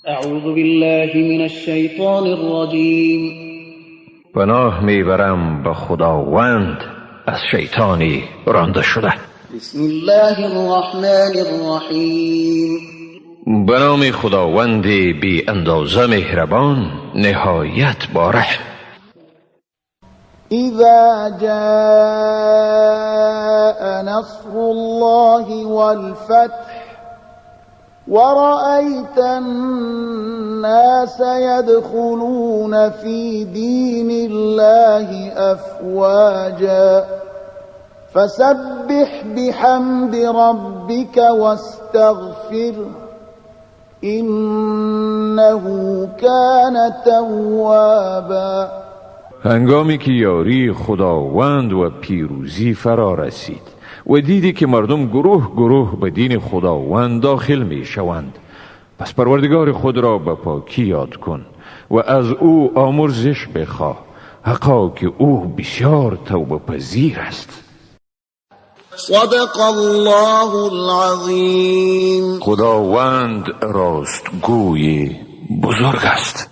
اعوذ بالله من الشیطان الرجیم. پناه میبرم به خداوند از شیطانی رانده شده. بسم الله الرحمن الرحیم. به نام خداوند بی اندازه مهربان نهایت بارح. اذا جاء نصر الله والفتح ورأيت الناس يدخلون في دين الله أفواجا فسبح بحمد ربك واستغفره إنه كان توابا. هنگامی که یاری خداوند و پیروزی فرا رسید و دیدی که مردم گروه گروه به دین خداوند داخل می شوند، پس پروردگار خود را به پاکی یاد کن و از او آمرزش بخواه، حقا که او بسیار توبه پذیر است. صدق الله العظیم. خداوند راستگوی بزرگ است.